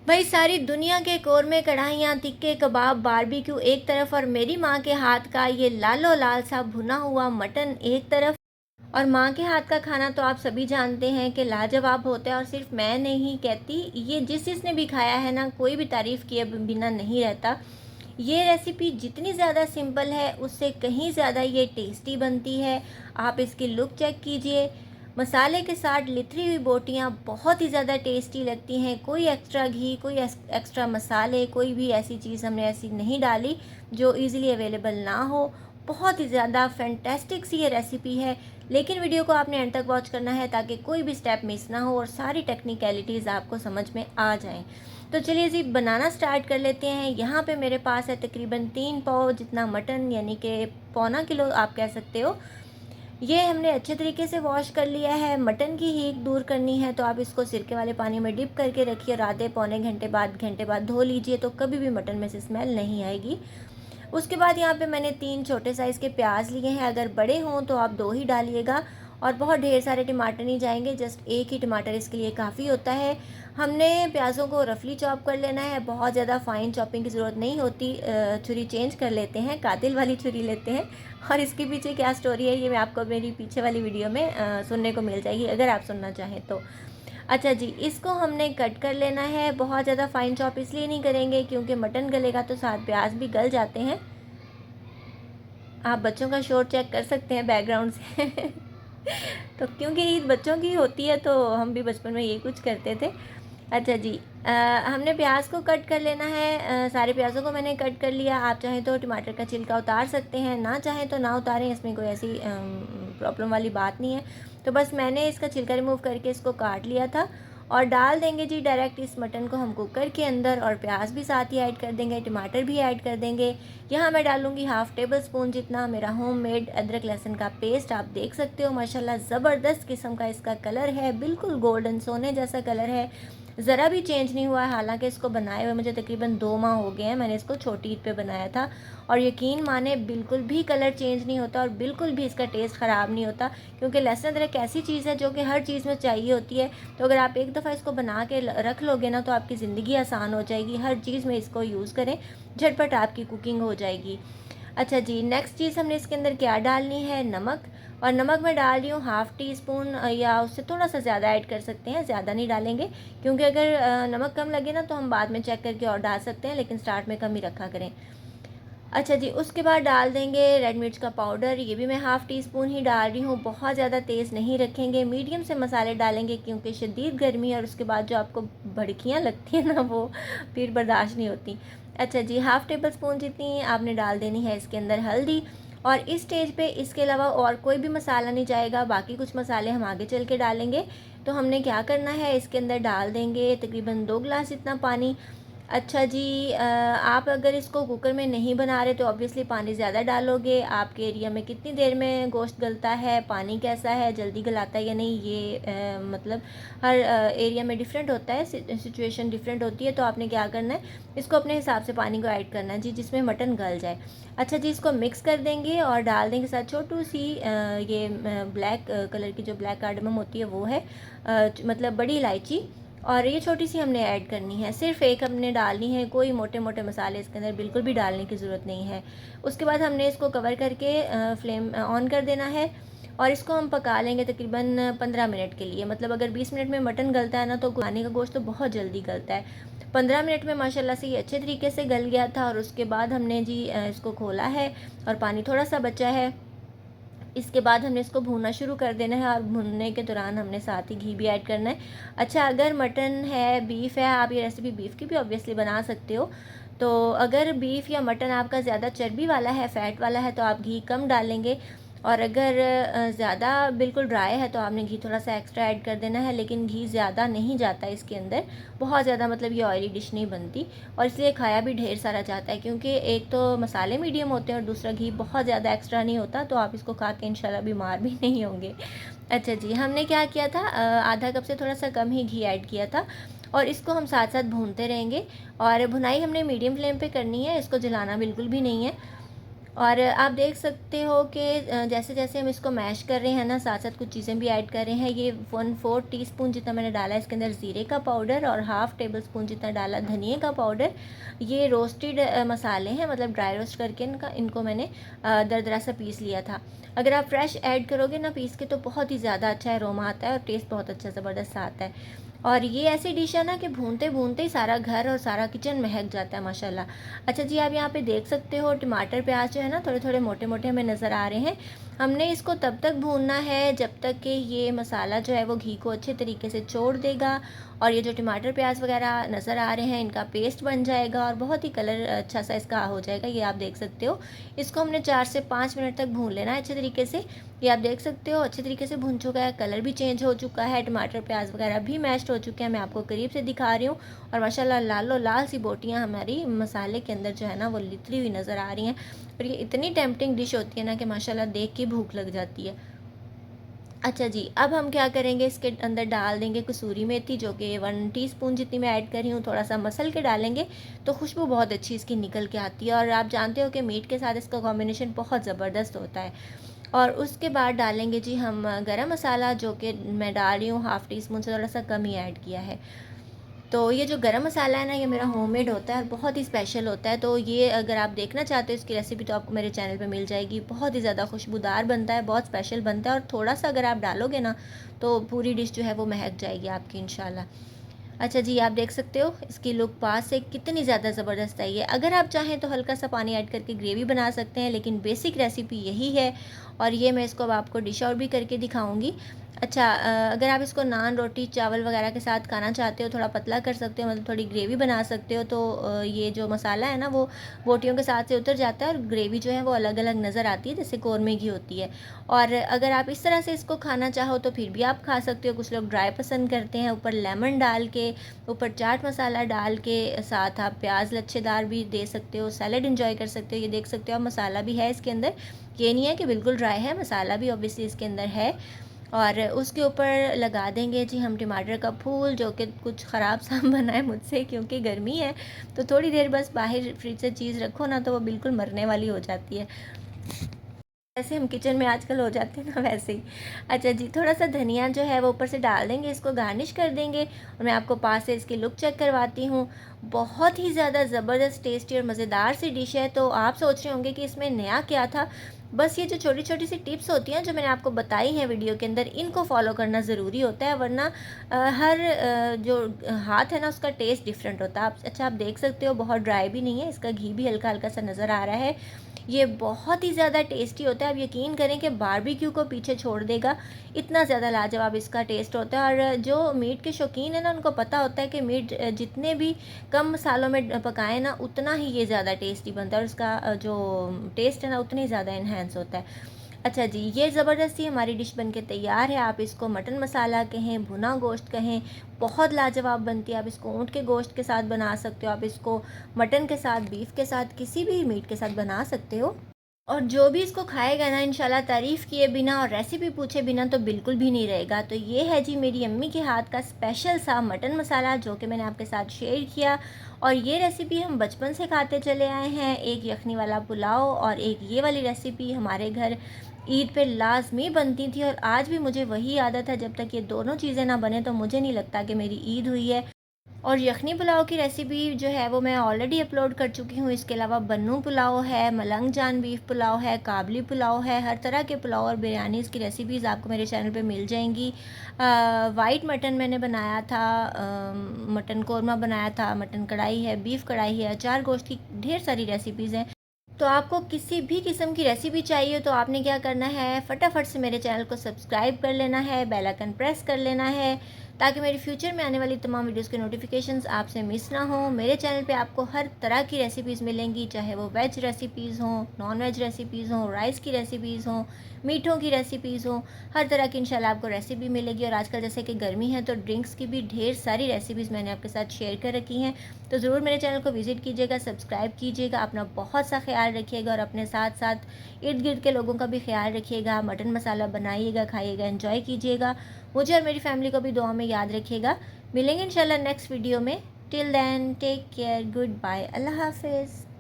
भाई सारी दुनिया के कौरमे, कढ़ाइयाँ, तिक्के, कबाब, बारबेक्यू एक तरफ और मेरी माँ के हाथ का ये लालो लाल सा भुना हुआ मटन एक तरफ। और माँ के हाथ का खाना तो आप सभी जानते हैं कि लाजवाब होता है, और सिर्फ मैं नहीं कहती, ये जिसने भी खाया है ना, कोई भी तारीफ़ किए बिना नहीं रहता। ये रेसिपी जितनी ज़्यादा सिंपल है उससे कहीं ज़्यादा ये टेस्टी बनती है। आप इसकी लुक चेक कीजिए। मसाले के साथ लिथी हुई बोटियाँ बहुत ही ज़्यादा टेस्टी लगती हैं। कोई एक्स्ट्रा घी, कोई एक्स्ट्रा मसाले, कोई भी ऐसी चीज़ हमने ऐसी नहीं डाली जो इजीली अवेलेबल ना हो। बहुत ही ज़्यादा फैंटेस्टिक सी ये रेसिपी है, लेकिन वीडियो को आपने एंड तक वॉच करना है ताकि कोई भी स्टेप मिस ना हो और सारी टेक्निकलिटीज़ आपको समझ में आ जाएं। तो चलिए जी, बनाना स्टार्ट कर लेते हैं। यहाँ पे मेरे पास है तकरीबन 3 पाव जितना मटन, यानी कि पौना किलो आप कह सकते हो। ये हमने अच्छे तरीके से वॉश कर लिया है। मटन की हीट दूर करनी है तो आप इसको सिरके वाले पानी में डिप करके रखिए, और आधे पौने घंटे बाद धो लीजिए, तो कभी भी मटन में से स्मेल नहीं आएगी। उसके बाद यहाँ पे मैंने 3 छोटे साइज़ के प्याज लिए हैं। अगर बड़े हों तो आप 2 ही डालिएगा, और बहुत ढेर सारे टमाटर नहीं जाएंगे, जस्ट एक ही टमाटर इसके लिए काफ़ी होता है। हमने प्याज़ों को रफली चॉप कर लेना है, बहुत ज़्यादा फाइन चॉपिंग की ज़रूरत नहीं होती। छुरी चेंज कर लेते हैं, कातिल वाली छुरी लेते हैं। और इसके पीछे क्या स्टोरी है ये मैं आपको मेरी पीछे वाली वीडियो में सुनने को मिल जाएगी, अगर आप सुनना चाहें तो। अच्छा जी, इसको हमने कट कर लेना है। बहुत ज़्यादा फाइन चॉप इसलिए नहीं करेंगे क्योंकि मटन गलेगा तो साथ प्याज भी गल जाते हैं। आप बच्चों का शोर चेक कर सकते हैं बैकग्राउंड से। तो क्योंकि ईद बच्चों की होती है तो हम भी बचपन में यही कुछ करते थे। अच्छा जी, हमने प्याज को कट कर लेना है। सारे प्याज़ों को मैंने कट कर लिया। आप चाहें तो टमाटर का छिलका उतार सकते हैं, ना चाहें तो ना उतारें, इसमें कोई ऐसी प्रॉब्लम वाली बात नहीं है। तो बस मैंने इसका छिलका रिमूव करके इसको काट लिया था, और डाल देंगे जी डायरेक्ट इस मटन को हम कुकर के अंदर, और प्याज भी साथ ही ऐड कर देंगे, टमाटर भी ऐड कर देंगे। यहाँ मैं डालूँगी हाफ़ टेबल स्पून जितना मेरा होममेड अदरक लहसुन का पेस्ट। आप देख सकते हो माशाल्लाह ज़बरदस्त किस्म का इसका कलर है, बिल्कुल गोल्डन सोने जैसा कलर है, ज़रा भी चेंज नहीं हुआ है। हालांकि इसको बनाए हुए मुझे तकरीबन 2 माह हो गए हैं, मैंने इसको छोटी ईद पे बनाया था, और यकीन माने बिल्कुल भी कलर चेंज नहीं होता और बिल्कुल भी इसका टेस्ट ख़राब नहीं होता, क्योंकि लहसुन अदरक ऐसी चीज़ है जो कि हर चीज़ में चाहिए होती है। तो अगर आप एक दफ़ा इसको बना के रख लोगे ना तो आपकी ज़िंदगी आसान हो जाएगी। हर चीज़ में इसको यूज़ करें, झटपट आपकी कुकिंग हो जाएगी। अच्छा जी, नेक्स्ट चीज़ हमने इसके अंदर क्या डालनी है, नमक। और नमक मैं डाल रही हूँ हाफ़ टी स्पून, या उससे थोड़ा सा ज़्यादा ऐड कर सकते हैं, ज़्यादा नहीं डालेंगे, क्योंकि अगर नमक कम लगे ना तो हम बाद में चेक करके और डाल सकते हैं, लेकिन स्टार्ट में कम ही रखा करें। अच्छा जी, उसके बाद डाल देंगे रेड मिर्च का पाउडर, ये भी मैं हाफ़ टी स्पून ही डाल रही हूँ। बहुत ज़्यादा तेज़ नहीं रखेंगे, मीडियम से मसाले डालेंगे, क्योंकि शदीद गर्मी है और उसके बाद जो आपको भड़कियाँ लगती हैं ना वो फिर बर्दाश्त नहीं होती। अच्छा जी, हाफ़ टेबल स्पून जितनी आपने डाल देनी है इसके अंदर हल्दी। और इस स्टेज पे इसके अलावा और कोई भी मसाला नहीं जाएगा, बाकी कुछ मसाले हम आगे चल के डालेंगे। तो हमने क्या करना है, इसके अंदर डाल देंगे तकरीबन 2 गिलास इतना पानी। अच्छा जी, आप अगर इसको कुकर में नहीं बना रहे तो ऑब्वियसली पानी ज़्यादा डालोगे। आपके एरिया में कितनी देर में गोश्त गलता है, पानी कैसा है, जल्दी गलाता है या नहीं, ये मतलब हर एरिया में डिफरेंट होता है, सिचुएशन डिफरेंट होती है। तो आपने क्या करना है, इसको अपने हिसाब से पानी को ऐड करना है जी, जिसमें मटन गल जाए। अच्छा जी, इसको मिक्स कर देंगे और डाल देंगे साथ छोटी सी ये ब्लैक कलर की जो ब्लैक कार्डमम होती है वो है, मतलब बड़ी इलायची, और ये छोटी सी हमने ऐड करनी है, सिर्फ एक हमने डालनी है, कोई मोटे मोटे मसाले इसके अंदर बिल्कुल भी डालने की ज़रूरत नहीं है। उसके बाद हमने इसको कवर करके फ्लेम ऑन कर देना है, और इसको हम पका लेंगे तकरीबन 15 मिनट के लिए। मतलब अगर 20 मिनट में मटन गलता है ना तो खाने का गोश्त तो बहुत जल्दी गलता है। 15 मिनट में माशाल्लाह से ये अच्छे तरीके से गल गया था। और उसके बाद हमने जी इसको खोला है, और पानी थोड़ा सा बचा है। इसके बाद हमने इसको भूनना शुरू कर देना है, और भूनने के दौरान हमने साथ ही घी भी ऐड करना है। अच्छा, अगर मटन है, बीफ है, आप ये रेसिपी बीफ की भी ऑब्वियसली बना सकते हो। तो अगर बीफ या मटन आपका ज़्यादा चर्बी वाला है, फ़ैट वाला है, तो आप घी कम डालेंगे। और अगर ज़्यादा बिल्कुल ड्राई है तो आपने घी थोड़ा सा एक्स्ट्रा ऐड कर देना है, लेकिन घी ज़्यादा नहीं जाता इसके अंदर, बहुत ज़्यादा, मतलब ये ऑयली डिश नहीं बनती, और इसलिए खाया भी ढेर सारा जाता है, क्योंकि एक तो मसाले मीडियम होते हैं और दूसरा घी बहुत ज़्यादा एक्स्ट्रा नहीं होता। तो आप इसको खा के इंशाल्लाह बीमार भी नहीं होंगे। अच्छा जी, हमने क्या किया था, आधा कप से थोड़ा सा कम ही घी ऐड किया था, और इसको हम साथ साथ भूनते रहेंगे। और भुनाई हमने मीडियम फ्लेम पे करनी है, इसको जलाना बिल्कुल भी नहीं है। और आप देख सकते हो कि जैसे जैसे हम इसको मैश कर रहे हैं ना, साथ साथ कुछ चीज़ें भी ऐड कर रहे हैं। ये 1/4 टीस्पून जितना मैंने डाला है इसके अंदर ज़ीरे का पाउडर, और हाफ़ टेबल स्पून जितना डाला धनिए का पाउडर। ये रोस्टेड मसाले हैं, मतलब ड्राई रोस्ट करके इनको मैंने दरदरा सा पीस लिया था। अगर आप फ्रेश ऐड करोगे ना पीस के, तो बहुत ही ज़्यादा अच्छा अरोमा आता है और टेस्ट बहुत अच्छा ज़बरदस्त आता है। और ये ऐसी डिश है ना कि भूनते भूनते ही सारा घर और सारा किचन महक जाता है माशाल्लाह। अच्छा जी, आप यहाँ पे देख सकते हो टमाटर प्याज जो है ना थोड़े थोड़े मोटे मोटे हमें नज़र आ रहे हैं। हमने इसको तब तक भूनना है जब तक कि ये मसाला जो है वो घी को अच्छे तरीके से छोड़ देगा, और ये जो टमाटर प्याज वगैरह नज़र आ रहे हैं इनका पेस्ट बन जाएगा और बहुत ही कलर अच्छा सा इसका हो जाएगा। ये आप देख सकते हो। इसको हमने 4 से 5 मिनट तक भून लेना है अच्छे तरीके से। ये आप देख सकते हो अच्छे तरीके से भुन चुका है, कलर भी चेंज हो चुका है, टमाटर प्याज वगैरह भी मैश्ड हो चुके हैं। मैं आपको करीब से दिखा रही हूँ, और माशाल्लाह लालो लाल सी बोटियाँ हमारी मसाले के अंदर जो है ना वो लितरी हुई नज़र आ रही हैं। और ये इतनी टेम्पटिंग डिश होती है ना कि माशाल्लाह देख के भूख लग जाती है। अच्छा जी, अब हम क्या करेंगे, इसके अंदर डाल देंगे कसूरी मेथी, जो कि 1 टीस्पून जितनी मैं ऐड कर रही हूँ। थोड़ा सा मसल के डालेंगे तो खुशबू बहुत अच्छी इसकी निकल के आती है, और आप जानते हो कि मीट के साथ इसका कॉम्बिनेशन बहुत ज़बरदस्त होता है। और उसके बाद डालेंगे जी हम गरम मसाला, जो कि मैं डाल रही हूँ हाफ़ टी स्पून से थोड़ा सा कम ही ऐड किया है। तो ये जो गरम मसाला है ना, ये मेरा होममेड होता है और बहुत ही स्पेशल होता है। तो ये अगर आप देखना चाहते हो इसकी रेसिपी, तो आपको मेरे चैनल पे मिल जाएगी। बहुत ही ज़्यादा खुशबूदार बनता है, बहुत स्पेशल बनता है, और थोड़ा सा अगर आप डालोगे ना तो पूरी डिश जो है वो महक जाएगी आपकी इंशाल्लाह। अच्छा जी, आप देख सकते हो इसकी लुक पास से कितनी ज़्यादा ज़बरदस्त आई है। अगर आप चाहें तो हल्का सा पानी ऐड करके ग्रेवी बना सकते हैं, लेकिन बेसिक रेसिपी यही है। और ये मैं इसको अब आपको डिश आउट भी करके दिखाऊंगी। अच्छा, अगर आप इसको नान रोटी चावल वगैरह के साथ खाना चाहते हो, थोड़ा पतला कर सकते हो, मतलब थोड़ी ग्रेवी बना सकते हो, तो ये जो मसाला है ना वो बोटियों के साथ से उतर जाता है, और ग्रेवी जो है वो अलग अलग नज़र आती है, जैसे कौरमे की होती है। और अगर आप इस तरह से इसको खाना चाहो तो फिर भी आप खा सकते हो। कुछ लोग ड्राई पसंद करते हैं, ऊपर लेमन डाल के, ऊपर चाट मसाला डाल के, साथ आप प्याज लच्छेदार भी दे सकते हो, सैलेड एंजॉय कर सकते हो। ये देख सकते हो आप, मसाला भी है इसके अंदर, ये नहीं है कि बिल्कुल ड्राई है, मसाला भी ऑब्वियसली इसके अंदर है। और उसके ऊपर लगा देंगे जी हम टमाटर का फूल, जो कि कुछ ख़राब सा बना है मुझसे, क्योंकि गर्मी है तो थोड़ी देर बस बाहर फ्रिज से चीज़ रखो ना तो वो बिल्कुल मरने वाली हो जाती है। जैसे हम किचन में आजकल हो जाते हैं ना, वैसे ही। अच्छा जी, थोड़ा सा धनिया जो है वो ऊपर से डाल देंगे, इसको गार्निश कर देंगे। और मैं आपको पास से इसकी लुक चेक करवाती हूँ। बहुत ही ज़्यादा ज़बरदस्त टेस्टी और मज़ेदार सी डिश है। तो आप सोच रहे होंगे कि इसमें नया क्या था। बस ये जो छोटी छोटी सी टिप्स होती हैं जो मैंने आपको बताई हैं वीडियो के अंदर, इनको फॉलो करना ज़रूरी होता है, वरना हर जो हाथ है ना उसका टेस्ट डिफरेंट होता है। आप अच्छा, आप देख सकते हो बहुत ड्राई भी नहीं है, इसका घी भी हल्का हल्का सा नज़र आ रहा है। ये बहुत ही ज़्यादा टेस्टी होता है। आप यकीन करें कि बारबेक्यू को पीछे छोड़ देगा, इतना ज़्यादा लाजवाब इसका टेस्ट होता है। और जो मीट के शौकीन है ना, उनको पता होता है कि मीट जितने भी कम मसालों में पकाएं ना, उतना ही ये ज़्यादा टेस्टी बनता है, और इसका जो टेस्ट है ना उतना ही ज़्यादा इन्हेंस होता है। अच्छा जी, ये ज़बरदस्ती हमारी डिश बनके तैयार है। आप इसको मटन मसाला कहें, भुना गोश्त कहें, बहुत लाजवाब बनती है। आप इसको ऊँट के गोश्त के साथ बना सकते हो, आप इसको मटन के साथ, बीफ के साथ, किसी भी मीट के साथ बना सकते हो। और जो भी इसको खाएगा ना इंशाल्लाह, तारीफ़ किए बिना और रेसिपी पूछे बिना तो बिल्कुल भी नहीं रहेगा। तो ये है जी मेरी अम्मी के हाथ का स्पेशल सा मटन मसाला, जो कि मैंने आपके साथ शेयर किया। और ये रेसिपी हम बचपन से खाते चले आए हैं। एक यखनी वाला पुलाव और एक ये वाली रेसिपी हमारे घर ईद पे लाजमी बनती थी, और आज भी मुझे वही आदत है। जब तक ये दोनों चीज़ें ना बने तो मुझे नहीं लगता कि मेरी ईद हुई है। और यखनी पुलाव की रेसिपी जो है वो मैं ऑलरेडी अपलोड कर चुकी हूँ। इसके अलावा बन्नू पुलाव है, मलंग जान बीफ पुलाव है, काबली पुलाव है, हर तरह के पुलाव और बिरयानीज़ की रेसिपीज़ आपको मेरे चैनल पे मिल जाएंगी। वाइट मटन मैंने बनाया था, मटन कौरमा बनाया था, मटन कढ़ाई है, बीफ कढ़ाई है, अचार गोश्त की ढेर सारी रेसिपीज़ हैं। तो आपको किसी भी किस्म की रेसिपी चाहिए तो आपने क्या करना है, फटाफट से मेरे चैनल को सब्सक्राइब कर लेना है, बेल आइकन प्रेस कर लेना है, ताकि मेरी फ्यूचर में आने वाली तमाम वीडियोस के नोटिफिकेशंस आपसे मिस ना हो। मेरे चैनल पे आपको हर तरह की रेसिपीज़ मिलेंगी, चाहे वो वेज रेसिपीज़ हों, नॉन वेज रेसिपीज़ हों, राइस की रेसिपीज़ हों, मीठों की रेसिपीज़ हों, हर तरह की इंशाल्लाह आपको रेसिपी मिलेगी। और आजकल जैसे कि गर्मी है तो ड्रिंक्स की भी ढेर सारी रेसिपीज़ मैंने आपके साथ शेयर कर रखी हैं। तो ज़रूर मेरे चैनल को विज़िट कीजिएगा, सब्सक्राइब कीजिएगा, अपना बहुत सा ख्याल रखिएगा, और अपने साथ साथ इर्द गिर्द के लोगों का भी ख्याल रखिएगा। मटन मसाला बनाइएगा, खाइएगा, एंजॉय कीजिएगा। मुझे और मेरी फैमिली को भी दुआ में याद रखिएगा। मिलेंगे इंशाल्लाह नेक्स्ट वीडियो में। Till then take care, goodbye, अल्लाह हाफिज़।